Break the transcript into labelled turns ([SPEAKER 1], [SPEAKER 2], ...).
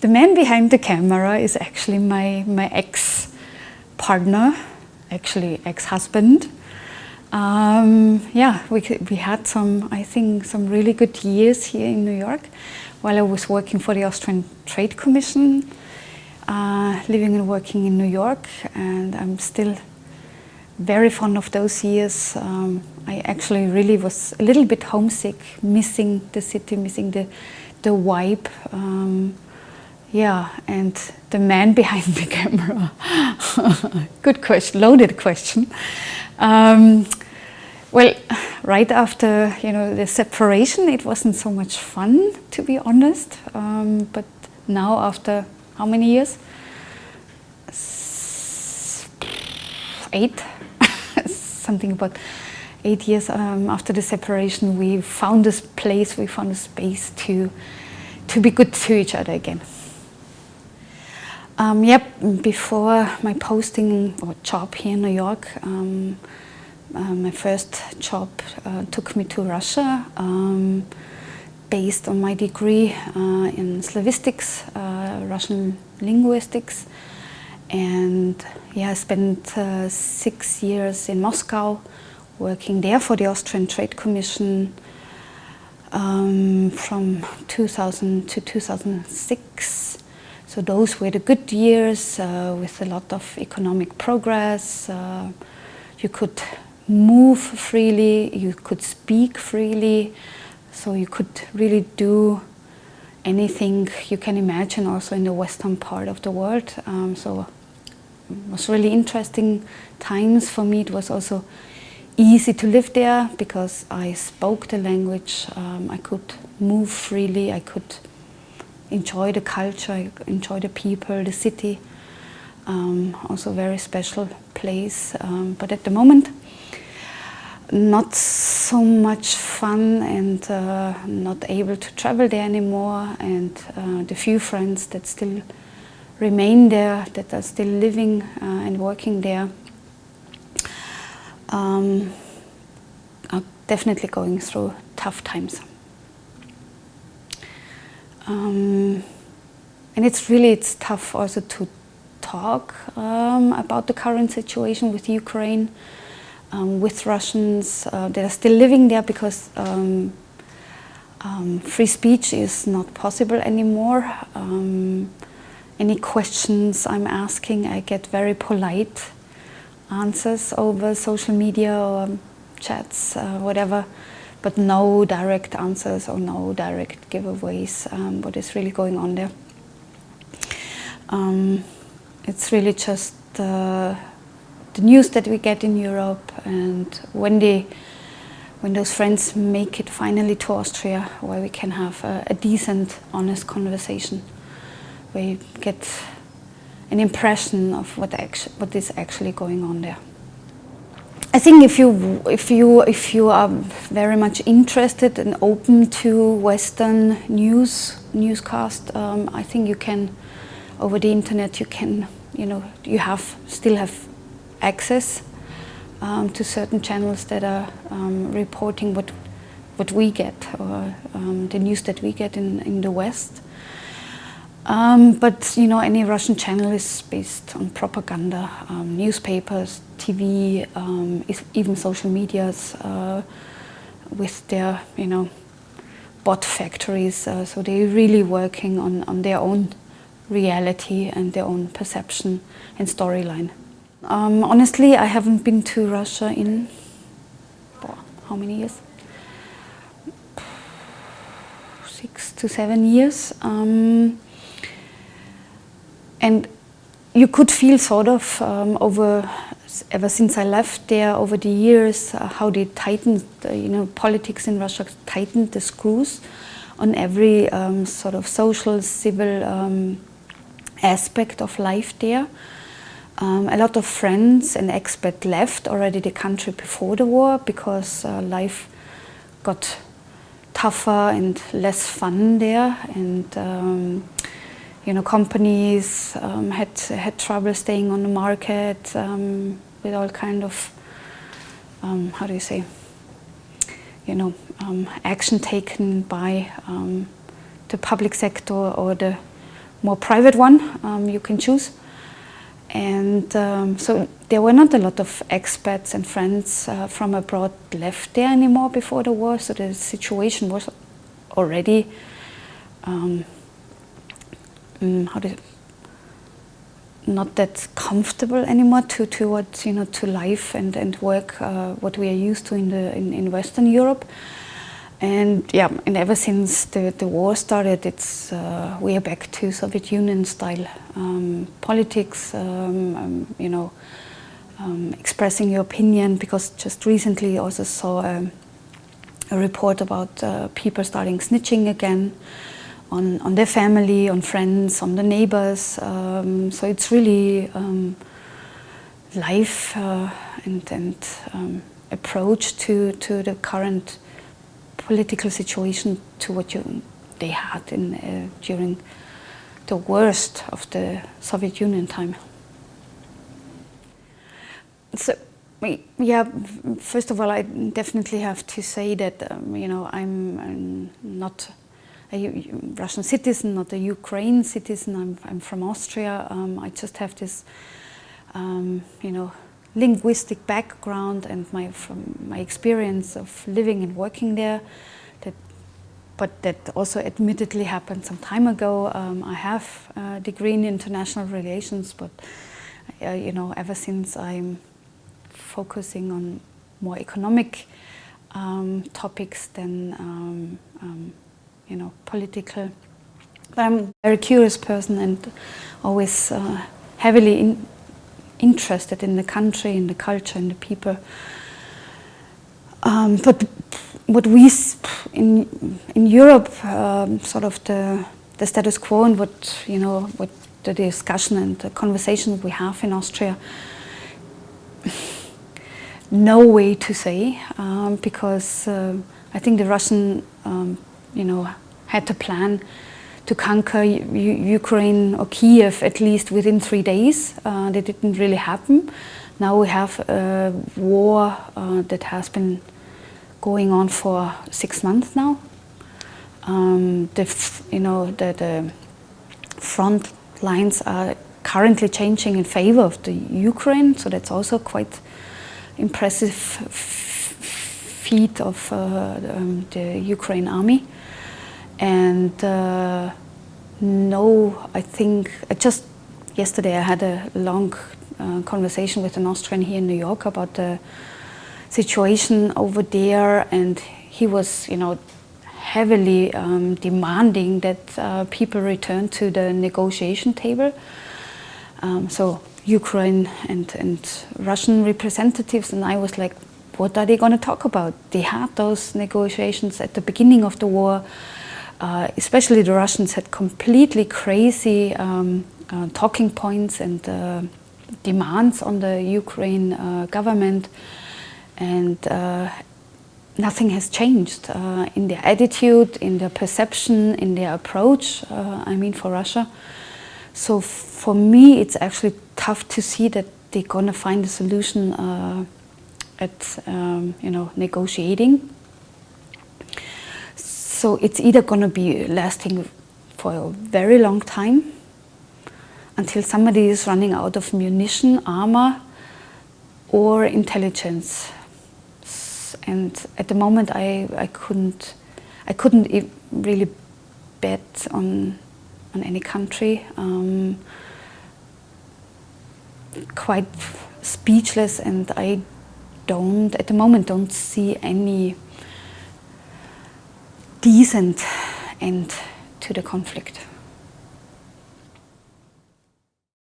[SPEAKER 1] The man behind the camera is actually my ex-partner, actually ex-husband. Yeah, we had I think some really good years here in New York while I was working for the Austrian Trade Commission, living and working in New York, and I'm still very fond of those years. I actually really was a little bit homesick, missing the city, missing the vibe. Yeah, and the man behind the camera. Good question, loaded question. Well, right after the separation, it wasn't so much fun, to be honest. But now, after how many years? 8, something about 8 years after the separation, we found this place, we found a space to be good to each other again. Yep, before my posting or job here in New York, my first job took me to Russia, based on my degree in Slavistics, Russian linguistics. And yeah, I spent 6 years in Moscow, working there for the Austrian Trade Commission from 2000 to 2006. So those were the good years with a lot of economic progress. You could move freely, you could speak freely, so you could really do anything you can imagine also in the western part of the world. So it was really interesting times for me. It was also easy to live there because I spoke the language, I could move freely, I could enjoy the culture, enjoy the people, the city. Also a very special place, but at the moment not so much fun, and not able to travel there anymore, and the few friends that still remain there, that are still living and working there, are definitely going through tough times. And it's tough also to talk about the current situation with Ukraine, with Russians that are still living there, because free speech is not possible anymore. Any questions I'm asking, I get very polite answers over social media or chats, whatever, but no direct answers or no direct giveaways what is really going on there. It's really just the news that we get in Europe, and when those friends make it finally to Austria, where we can have a decent, honest conversation, where you get an impression of what is actually going on there. I think if you are very much interested and open to Western newscast, I think you can, over the internet, you can, you still have access to certain channels that are reporting what we get, or the news that we get in the West. But any Russian channel is based on propaganda, newspapers, TV, even social medias, with their bot factories. So they're really working on their own reality and their own perception and storyline. Honestly, I haven't been to Russia in how many years? 6 to 7 years. And you could feel sort of ever since I left there, over the years, how they tightened, politics in Russia tightened the screws on every sort of social, civil aspect of life there. A lot of friends and expats left already the country before the war, because life got tougher and less fun there, and companies had trouble staying on the market, with all kind of how do you say, action taken by the public sector or the more private one you can choose. And so there were not a lot of expats and friends from abroad left there anymore before the war, so the situation was already not that comfortable anymore towards to life and work what we are used to in Western Europe. And yeah, and ever since the war started, it's we are back to Soviet Union style politics, expressing your opinion. Because just recently also saw a report about people starting snitching again on their family, on friends, on the neighbors. So it's really life and approach to the current political situation to what they had during the worst of the Soviet Union time. So, yeah, first of all, I definitely have to say that I'm not a Russian citizen, not a Ukraine citizen. I'm from Austria. I just have this, linguistic background and from my experience of living and working there. But that also admittedly happened some time ago. I have a degree in international relations, but ever since I'm focusing on more economic topics than political. But I'm a very curious person and always heavily interested in the country, in the culture, in the people. But what we in Europe, sort of the status quo and what the discussion and the conversation we have in Austria, no way to say, because I think the Russian, had to plan to conquer Ukraine or Kiev at least within 3 days. That didn't really happen. Now we have a war that has been going on for 6 months now. The front lines are currently changing in favor of the Ukraine, so that's also quite impressive feat of the Ukraine army. And I think just yesterday I had a long conversation with an Austrian here in New York about the situation over there, and he was, heavily demanding that people return to the negotiation table. So Ukraine and Russian representatives, and I was like, what are they going to talk about? They had those negotiations at the beginning of the war. Especially the Russians had completely crazy talking points and demands on the Ukraine government, and nothing has changed in their attitude, in their perception, in their approach, for Russia. So for me, it's actually tough to see that they're going to find a solution at negotiating. So it's either going to be lasting for a very long time until somebody is running out of munition, armor, or intelligence. And at the moment, I couldn't really bet on any country. Quite speechless, and I at the moment don't see any decent end to the conflict.